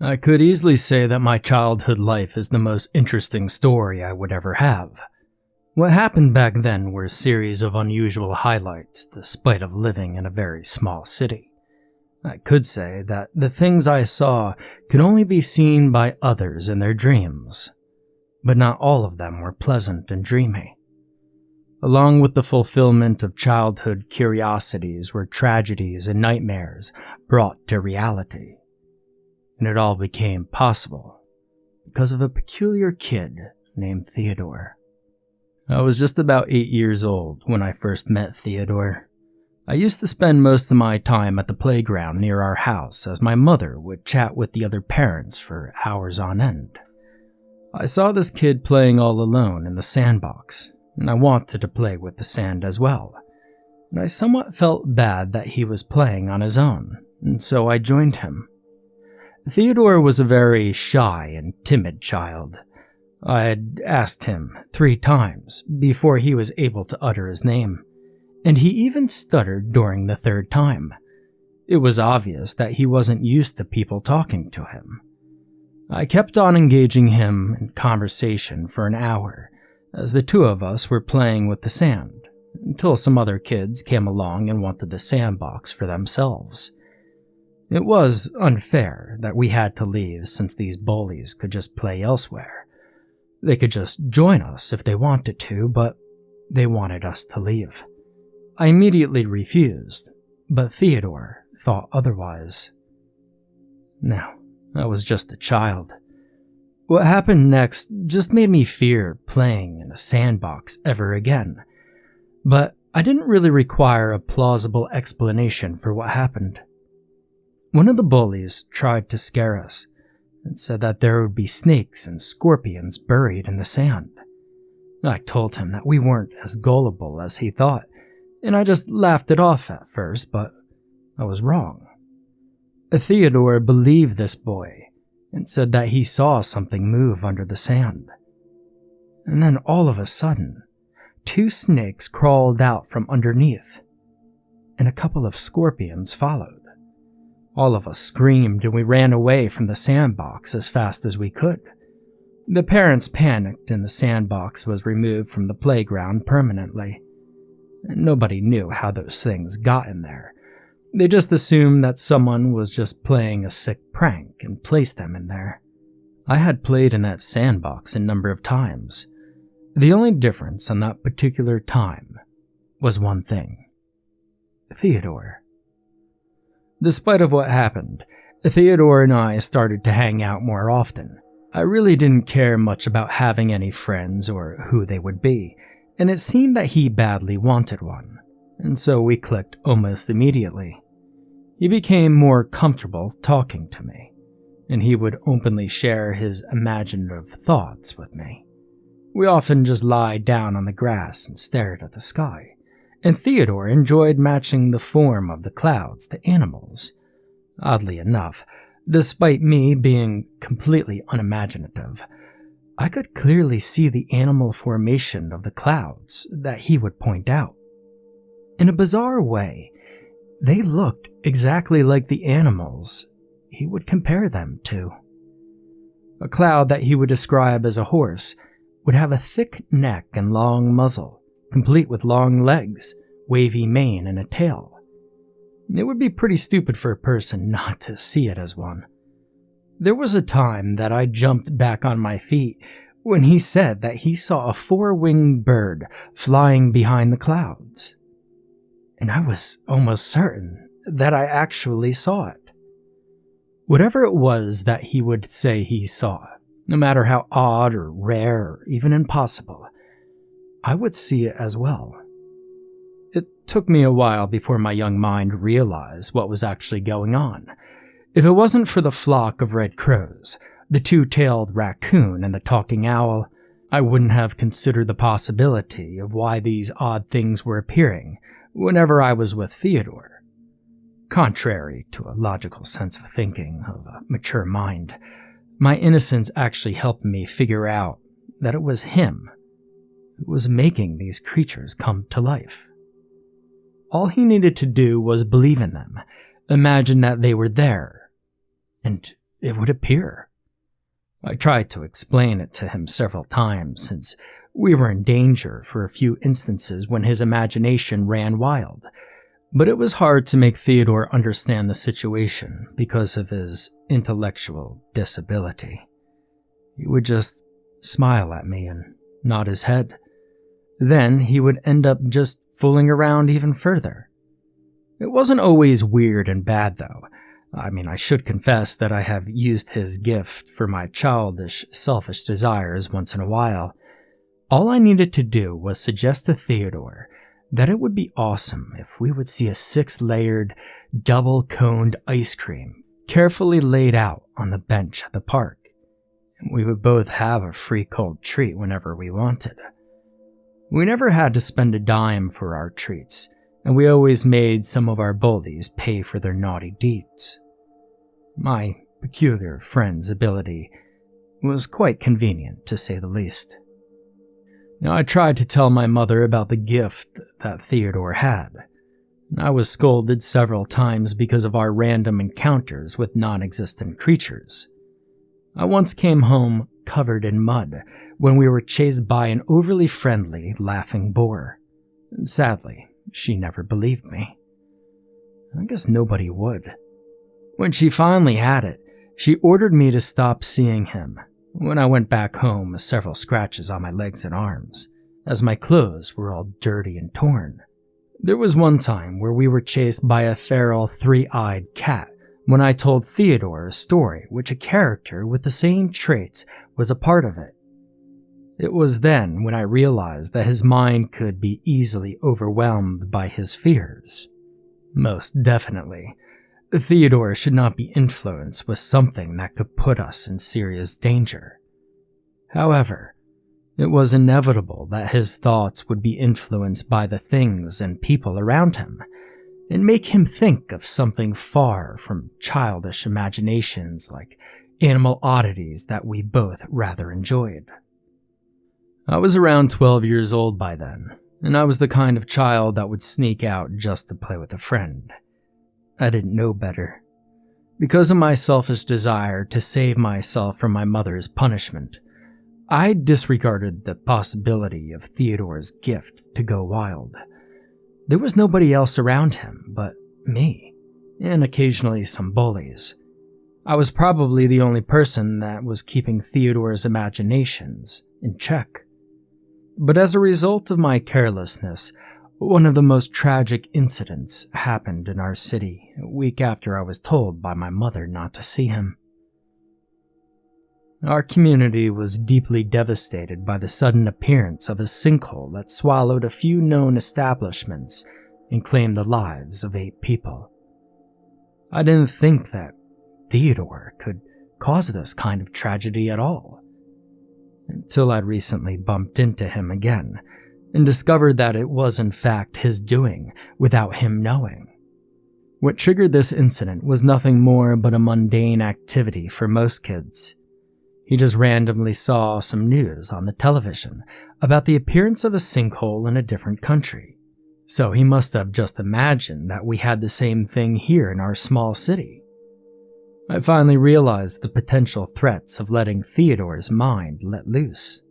I could easily say that my childhood life is the most interesting story I would ever have. What happened back then were a series of unusual highlights, despite of living in a very small city. I could say that the things I saw could only be seen by others in their dreams, but not all of them were pleasant and dreamy. Along with the fulfillment of childhood curiosities were tragedies and nightmares brought to reality. And it all became possible because of a peculiar kid named Theodore. I was just about 8 years old when I first met Theodore. I used to spend most of my time at the playground near our house as my mother would chat with the other parents for hours on end. I saw this kid playing all alone in the sandbox, and I wanted to play with the sand as well. And I somewhat felt bad that he was playing on his own, and so I joined him. Theodore was a very shy and timid child. I had asked him 3 times before he was able to utter his name, and he even stuttered during the 3rd time. It was obvious that he wasn't used to people talking to him. I kept on engaging him in conversation for an hour, as the 2 of us were playing with the sand, until some other kids came along and wanted the sandbox for themselves. It was unfair that we had to leave since these bullies could just play elsewhere. They could just join us if they wanted to, but they wanted us to leave. I immediately refused, but Theodore thought otherwise. No, I was just a child. What happened next just made me fear playing in a sandbox ever again, but I didn't really require a plausible explanation for what happened. One of the bullies tried to scare us and said that there would be snakes and scorpions buried in the sand. I told him that we weren't as gullible as he thought, and I just laughed it off at first, but I was wrong. Theodore believed this boy and said that he saw something move under the sand. And then all of a sudden, 2 snakes crawled out from underneath, and a couple of scorpions followed. All of us screamed and we ran away from the sandbox as fast as we could. The parents panicked and the sandbox was removed from the playground permanently. Nobody knew how those things got in there. They just assumed that someone was just playing a sick prank and placed them in there. I had played in that sandbox a number of times. The only difference on that particular time was one thing: Theodore. Despite of what happened, Theodore and I started to hang out more often. I really didn't care much about having any friends or who they would be, and it seemed that he badly wanted one, and so we clicked almost immediately. He became more comfortable talking to me, and he would openly share his imaginative thoughts with me. We often just lied down on the grass and stared at the sky, and Theodore enjoyed matching the form of the clouds to animals. Oddly enough, despite me being completely unimaginative, I could clearly see the animal formation of the clouds that he would point out. In a bizarre way, they looked exactly like the animals he would compare them to. A cloud that he would describe as a horse would have a thick neck and long muzzle, complete with long legs, wavy mane, and a tail. It would be pretty stupid for a person not to see it as one. There was a time that I jumped back on my feet when he said that he saw a 4-winged bird flying behind the clouds. And I was almost certain that I actually saw it. Whatever it was that he would say he saw, no matter how odd or rare or even impossible, I would see it as well. It took me a while before my young mind realized what was actually going on. If it wasn't for the flock of red crows, the 2-tailed raccoon, and the talking owl, I wouldn't have considered the possibility of why these odd things were appearing whenever I was with Theodore. Contrary to a logical sense of thinking of a mature mind, my innocence actually helped me figure out that it was him who was making these creatures come to life. All he needed to do was believe in them, imagine that they were there, and it would appear. I tried to explain it to him several times, since we were in danger for a few instances when his imagination ran wild, but it was hard to make Theodore understand the situation because of his intellectual disability. He would just smile at me and nod his head. Then he would end up just fooling around even further. It wasn't always weird and bad, though. I should confess that I have used his gift for my childish, selfish desires once in a while. All I needed to do was suggest to Theodore that it would be awesome if we would see a 6-layered, double-coned ice cream carefully laid out on the bench at the park. We would both have a free cold treat whenever we wanted. We never had to spend a dime for our treats, and we always made some of our bullies pay for their naughty deeds. My peculiar friend's ability was quite convenient, to say the least. Now, I tried to tell my mother about the gift that Theodore had. I was scolded several times because of our random encounters with non-existent creatures. I once came home covered in mud when we were chased by an overly friendly, laughing boar. And sadly, she never believed me. I guess nobody would. When she finally had it, she ordered me to stop seeing him. When I went back home with several scratches on my legs and arms, as my clothes were all dirty and torn. There was one time where we were chased by a feral 3-eyed cat when I told Theodore a story which a character with the same traits was a part of it. It was then when I realized that his mind could be easily overwhelmed by his fears. Most definitely, Theodore should not be influenced with something that could put us in serious danger. However, it was inevitable that his thoughts would be influenced by the things and people around him, and make him think of something far from childish imaginations like animal oddities that we both rather enjoyed. I was around 12 years old by then, and I was the kind of child that would sneak out just to play with a friend. I didn't know better. Because of my selfish desire to save myself from my mother's punishment, I disregarded the possibility of Theodore's gift to go wild. There was nobody else around him but me, and occasionally some bullies. I was probably the only person that was keeping Theodore's imaginations in check. But as a result of my carelessness, one of the most tragic incidents happened in our city a week after I was told by my mother not to see him. Our community was deeply devastated by the sudden appearance of a sinkhole that swallowed a few known establishments and claimed the lives of 8 people. I didn't think that Theodore could cause this kind of tragedy at all, until I'd recently bumped into him again and discovered that it was in fact his doing without him knowing. What triggered this incident was nothing more but a mundane activity for most kids. He just randomly saw some news on the television about the appearance of a sinkhole in a different country, so he must have just imagined that we had the same thing here in our small city. I finally realized the potential threats of letting Theodore's mind let loose.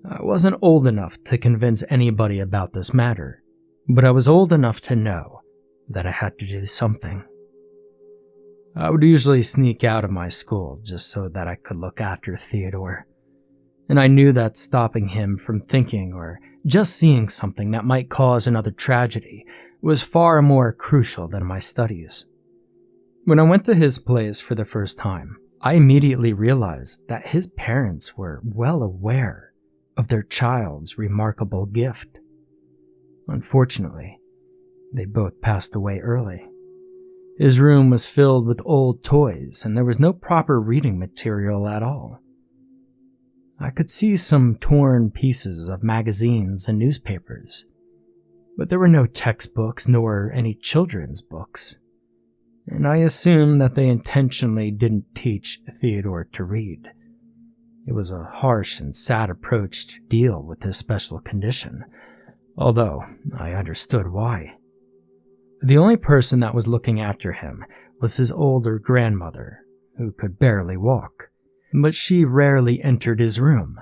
I wasn't old enough to convince anybody about this matter, but I was old enough to know that I had to do something. I would usually sneak out of my school just so that I could look after Theodore, and I knew that stopping him from thinking or just seeing something that might cause another tragedy was far more crucial than my studies. When I went to his place for the first time, I immediately realized that his parents were well aware of their child's remarkable gift. Unfortunately, they both passed away early. His room was filled with old toys, and there was no proper reading material at all. I could see some torn pieces of magazines and newspapers, but there were no textbooks nor any children's books, and I assumed that they intentionally didn't teach Theodore to read. It was a harsh and sad approach to deal with his special condition, although I understood why. The only person that was looking after him was his older grandmother, who could barely walk, but she rarely entered his room,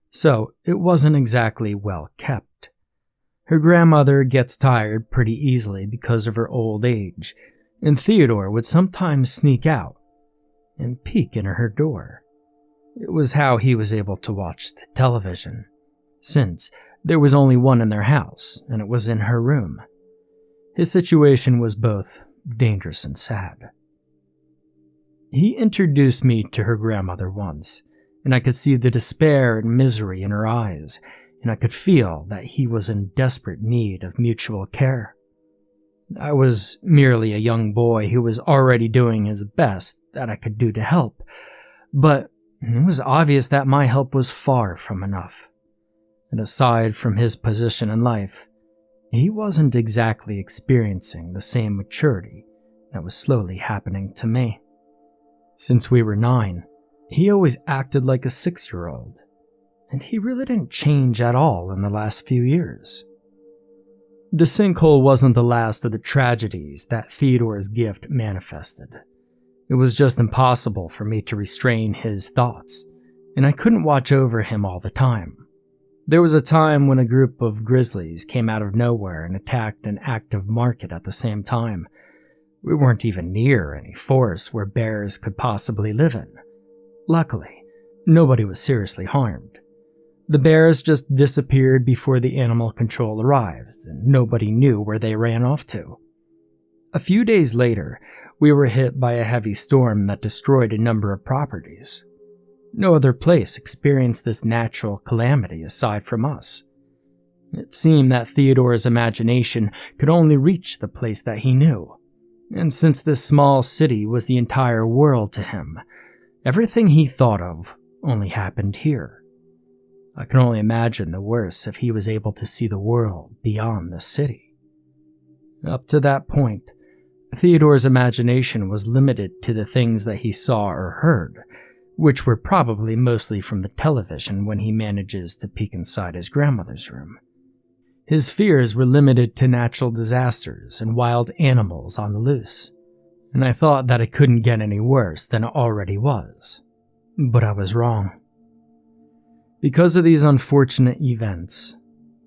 so it wasn't exactly well kept. Her grandmother gets tired pretty easily because of her old age, and Theodore would sometimes sneak out and peek in her door. It was how he was able to watch the television, since there was only one in their house, and it was in her room. His situation was both dangerous and sad. He introduced me to her grandmother once, and I could see the despair and misery in her eyes, and I could feel that he was in desperate need of mutual care. I was merely a young boy who was already doing his best that I could do to help, but it was obvious that my help was far from enough. And aside from his position in life, he wasn't exactly experiencing the same maturity that was slowly happening to me. Since we were 9, he always acted like a 6-year-old, and he really didn't change at all in the last few years. The sinkhole wasn't the last of the tragedies that Theodore's gift manifested. It was just impossible for me to restrain his thoughts, and I couldn't watch over him all the time. There was a time when a group of grizzlies came out of nowhere and attacked an active market at the same time. We weren't even near any forest where bears could possibly live in. Luckily, nobody was seriously harmed. The bears just disappeared before the animal control arrived, and nobody knew where they ran off to. A few days later, we were hit by a heavy storm that destroyed a number of properties. No other place experienced this natural calamity aside from us. It seemed that Theodore's imagination could only reach the place that he knew, and since this small city was the entire world to him, everything he thought of only happened here. I can only imagine the worst if he was able to see the world beyond the city. Up to that point, Theodore's imagination was limited to the things that he saw or heard, which were probably mostly from the television when he manages to peek inside his grandmother's room. His fears were limited to natural disasters and wild animals on the loose, and I thought that it couldn't get any worse than it already was. But I was wrong. Because of these unfortunate events,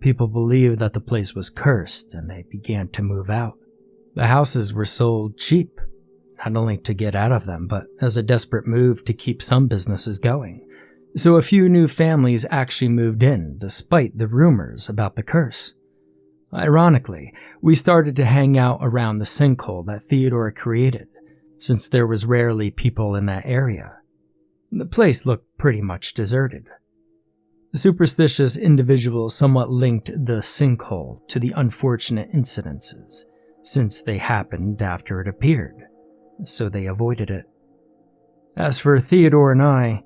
people believed that the place was cursed and they began to move out. The houses were sold cheap, not only to get out of them, but as a desperate move to keep some businesses going. So a few new families actually moved in, despite the rumors about the curse. Ironically, we started to hang out around the sinkhole that Theodore created, since there was rarely people in that area. The place looked pretty much deserted. Superstitious individuals somewhat linked the sinkhole to the unfortunate incidences, since they happened after it appeared, so they avoided it. As for Theodore and I,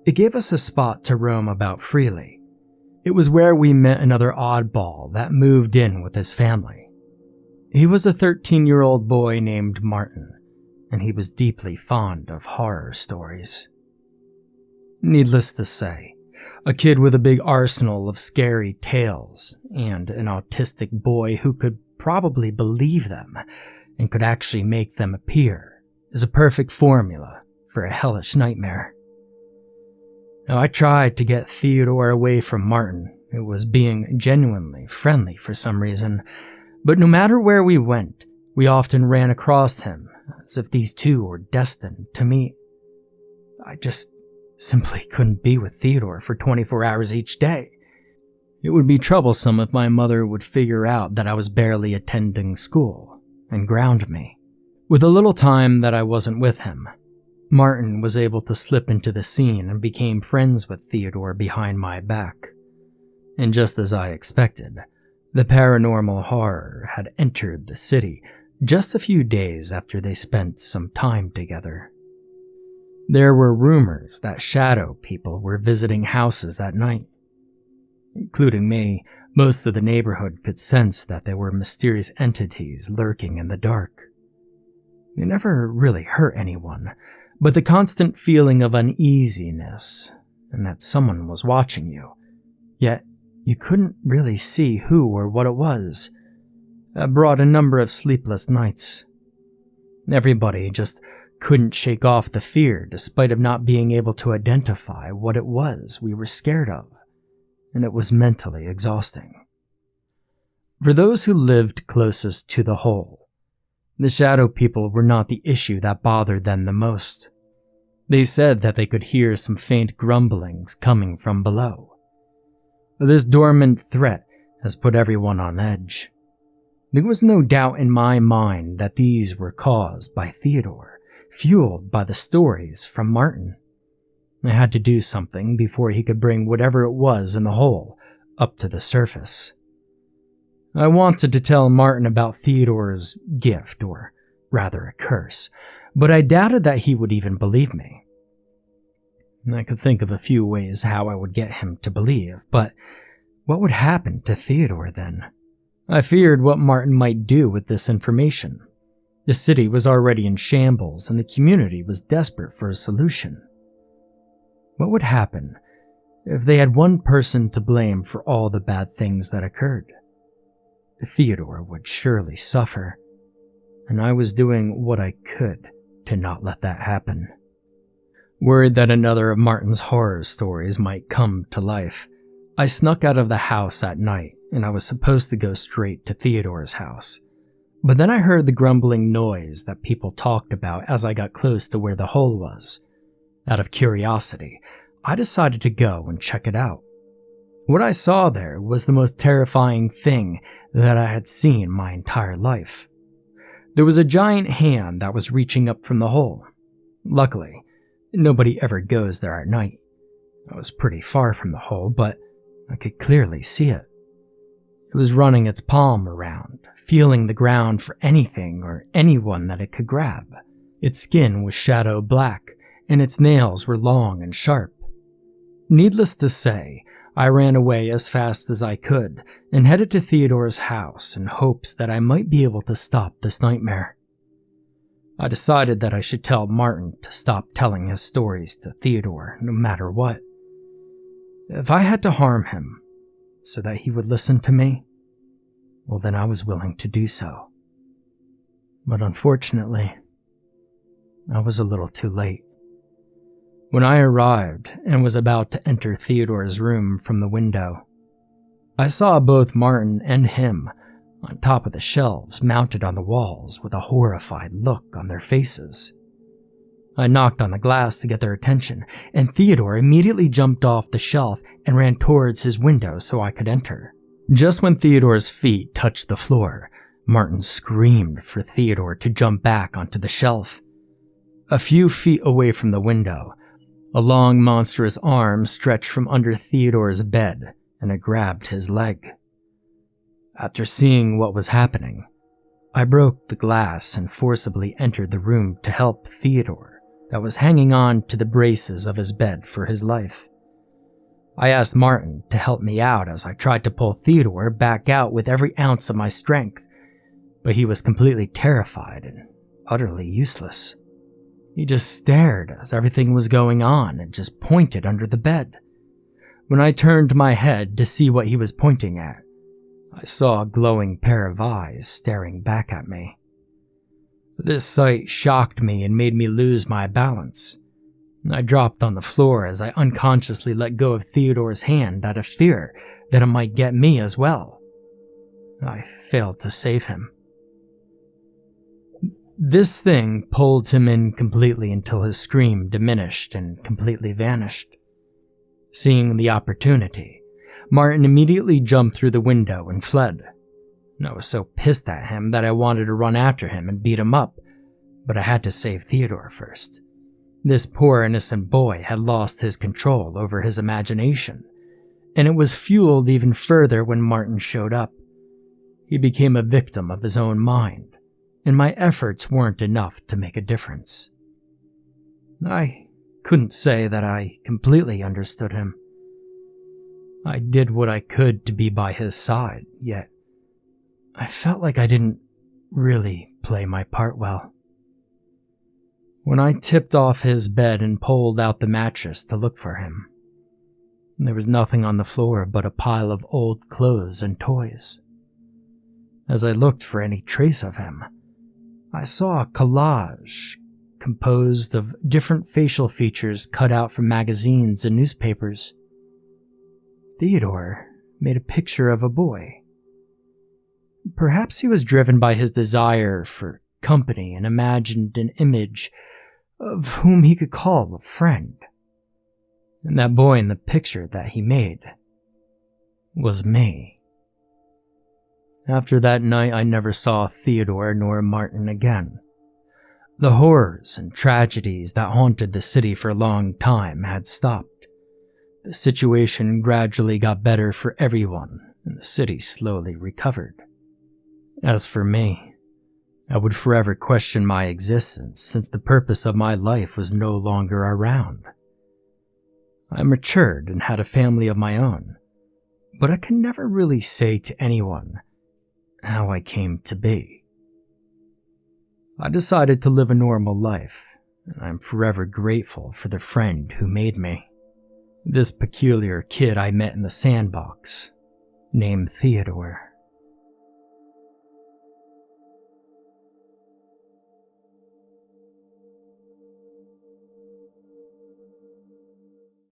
it gave us a spot to roam about freely. It was where we met another oddball that moved in with his family. He was a 13-year-old boy named Martin, and he was deeply fond of horror stories. Needless to say, a kid with a big arsenal of scary tales, and an autistic boy who could probably believe them and could actually make them appear, is a perfect formula for a hellish nightmare. Now, I tried to get Theodore away from Martin, who was being genuinely friendly for some reason, but no matter where we went, we often ran across him, as if these two were destined to meet. I just simply couldn't be with Theodore for 24 hours each day. It would be troublesome if my mother would figure out that I was barely attending school and ground me. With a little time that I wasn't with him, Martin was able to slip into the scene and became friends with Theodore behind my back. And just as I expected, the paranormal horror had entered the city just a few days after they spent some time together. There were rumors that shadow people were visiting houses at night. Including me, most of the neighborhood could sense that there were mysterious entities lurking in the dark. They never really hurt anyone, but the constant feeling of uneasiness and that someone was watching you, yet you couldn't really see who or what it was, brought a number of sleepless nights. Everybody just couldn't shake off the fear despite of not being able to identify what it was we were scared of, and it was mentally exhausting. For those who lived closest to the hole, the shadow people were not the issue that bothered them the most. They said that they could hear some faint grumblings coming from below. This dormant threat has put everyone on edge. There was no doubt in my mind that these were caused by Theodore, fueled by the stories from Martin. I had to do something before he could bring whatever it was in the hole up to the surface. I wanted to tell Martin about Theodore's gift, or rather a curse, but I doubted that he would even believe me. I could think of a few ways how I would get him to believe, but what would happen to Theodore then? I feared what Martin might do with this information. The city was already in shambles and the community was desperate for a solution. What would happen if they had one person to blame for all the bad things that occurred? Theodore would surely suffer, and I was doing what I could to not let that happen. Worried that another of Martin's horror stories might come to life, I snuck out of the house at night, and I was supposed to go straight to Theodore's house. But then I heard the grumbling noise that people talked about as I got close to where the hole was. Out of curiosity, I decided to go and check it out. What I saw there was the most terrifying thing that I had seen my entire life. There was a giant hand that was reaching up from the hole. Luckily, nobody ever goes there at night. I was pretty far from the hole, but I could clearly see it. It was running its palm around, feeling the ground for anything or anyone that it could grab. Its skin was shadow black, and its nails were long and sharp. Needless to say, I ran away as fast as I could and headed to Theodore's house in hopes that I might be able to stop this nightmare. I decided that I should tell Martin to stop telling his stories to Theodore no matter what. If I had to harm him so that he would listen to me, well then I was willing to do so. But unfortunately, I was a little too late. When I arrived and was about to enter Theodore's room from the window, I saw both Martin and him on top of the shelves mounted on the walls with a horrified look on their faces. I knocked on the glass to get their attention, and Theodore immediately jumped off the shelf and ran towards his window so I could enter. Just when Theodore's feet touched the floor, Martin screamed for Theodore to jump back onto the shelf. A few feet away from the window, a long, monstrous arm stretched from under Theodore's bed, and it grabbed his leg. After seeing what was happening, I broke the glass and forcibly entered the room to help Theodore, that was hanging on to the braces of his bed for his life. I asked Martin to help me out as I tried to pull Theodore back out with every ounce of my strength, but he was completely terrified and utterly useless. He just stared as everything was going on and just pointed under the bed. When I turned my head to see what he was pointing at, I saw a glowing pair of eyes staring back at me. This sight shocked me and made me lose my balance. I dropped on the floor as I unconsciously let go of Theodore's hand out of fear that it might get me as well. I failed to save him. This thing pulled him in completely until his scream diminished and completely vanished. Seeing the opportunity, Martin immediately jumped through the window and fled. I was so pissed at him that I wanted to run after him and beat him up, but I had to save Theodore first. This poor innocent boy had lost his control over his imagination, and it was fueled even further when Martin showed up. He became a victim of his own mind, and my efforts weren't enough to make a difference. I couldn't say that I completely understood him. I did what I could to be by his side, yet I felt like I didn't really play my part well. When I tipped off his bed and pulled out the mattress to look for him, there was nothing on the floor but a pile of old clothes and toys. As I looked for any trace of him, I saw a collage composed of different facial features cut out from magazines and newspapers. Theodore made a picture of a boy. Perhaps he was driven by his desire for company and imagined an image of whom he could call a friend. And that boy in the picture that he made was me. After that night, I never saw Theodore nor Martin again. The horrors and tragedies that haunted the city for a long time had stopped. The situation gradually got better for everyone, and the city slowly recovered. As for me, I would forever question my existence since the purpose of my life was no longer around. I matured and had a family of my own, but I could never really say to anyone how I came to be. I decided to live a normal life, and I'm forever grateful for the friend who made me. This peculiar kid I met in the sandbox, named Theodore.